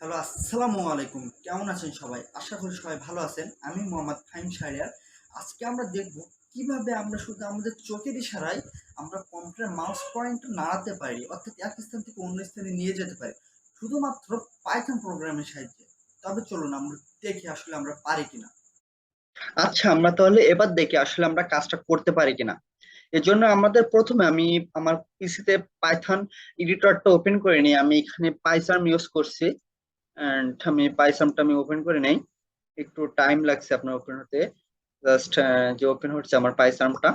Hello, আসসালামু আলাইকুম। কেমন আছেন সবাই? আশা করি সবাই ভালো আছেন। আমি মোহাম্মদ ফাহিম শাহরিয়ার। আজকে আমরা দেখব কিভাবে আমরা শুধু আমাদের চোখের ইশারায় আমরা কম্পিউটার মাউস পয়েন্টার নাড়াতে পারি, অর্থাৎ এক স্থান থেকে অন্য স্থানে নিয়ে যেতে পারি শুধুমাত্র পাইথন প্রোগ্রামের সাহায্যে। তবে চলুন আমরা দেখি আসলে আমরা পারি কিনা। আচ্ছা, আমরা তাহলে এবার দেখি আসলে আমরা কাজটা করতে পারি কিনা। এর জন্য আমাদের প্রথমে আমি আমার পিসিতে পাইথন এডিটরটা ওপেন করে নিই। আমি এখানে পাইথন ইউজ করছি। এন্ড আমি পাইথনটা আমি ওপেন করে নেই। একটু টাইম লাগছে আপনার ওপেন হতে। জাস্ট যে ওপেন হচ্ছে আমার পাইথনটা।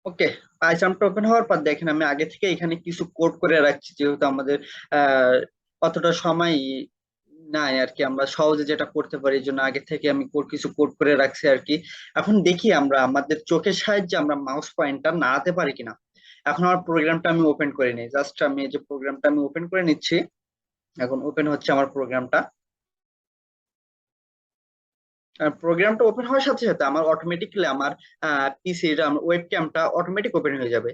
ওকে, পাইথনটা ওপেন হওয়ার পর দেখেন আমি আগে থেকে এখানে কিছু কোড করে রাখছি, যেহেতু আমাদের আহ অতটা সময় নাই আর কি, আমরা সহজে যেটা করতে পারি এই জন্য আগে থেকে আমি কিছু কোড করে রাখছি আর কি। এখন দেখি আমরা আমাদের চোখের সাহায্যে আমরা মাউস পয়েন্টার নাড়াতে পারি কিনা। এখন আমার প্রোগ্রামটা আমি ওপেন করে নিই। জাস্ট আমি এই যে প্রোগ্রামটা আমি ওপেন করে নিচ্ছি। এখন ওপেন হচ্ছে আমার প্রোগ্রামটা। প্রোগ্রামটা ওপেন হওয়ার সাথে সাথে আমার অটোমেটিক্যালি আমার পিসির ওয়েব ক্যামটা অটোমেটিক ওপেন হয়ে যাবে।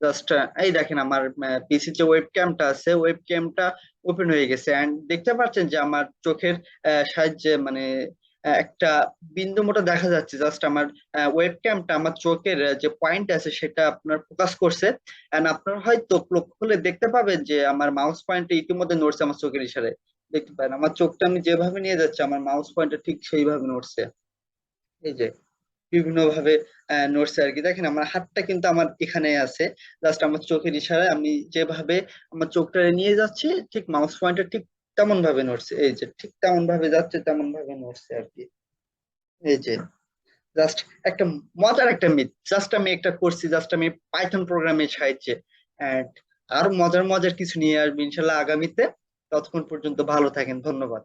জাস্ট এই দেখেন আমার পিসির যে ওয়েব ক্যামটা আছে, ওয়েব ক্যামটা ওপেন হয়ে গেছে। এন্ড দেখতে পাচ্ছেন যে আমার চোখের সাহায্যে মানে একটা বিন্দু মতো দেখা যাচ্ছে। জাস্ট আমার ওয়েব ক্যামটা আমার চোখের যে পয়েন্ট আছে সেটা আপনার ফোকাস করছে। এন্ড আপনার হয়তো লক্ষ্য করলে দেখতে পাবেন যে আমার মাউস পয়েন্টটা ইতিমধ্যে নড়ছে আমার চোখের ইশারায়। দেখতে পারেন আমার চোখটা আমি যেভাবে নিয়ে যাচ্ছি আমার মাউস পয়েন্টার ঠিক সেইভাবে নড়ছে। এই যে বিভিন্ন ভাবে নড়ছে আর কি। দেখেন আমার হাতটা কিন্তু আমার এখানে আছে। জাস্ট আমার চোখের ইশারায় আমি যেভাবে আমার চোখটা নিয়ে যাচ্ছি ঠিক মাউস পয়েন্টার ঠিক তেমন ভাবে নড়ছে। এই যে ঠিক তেমন ভাবে যাচ্ছে, তেমন ভাবে নড়ছে আর কি। এই যে জাস্ট একটা মজার একটা মিথ জাস্ট আমি একটা করছি, জাস্ট আমি পাইথন প্রোগ্রামের সাহায্যে। এন্ড আরো মজার মজার কিছু নিয়ে আসবো ইনশাল্লাহ আগামীতে। ততক্ষণ পর্যন্ত ভালো থাকেন, ধন্যবাদ।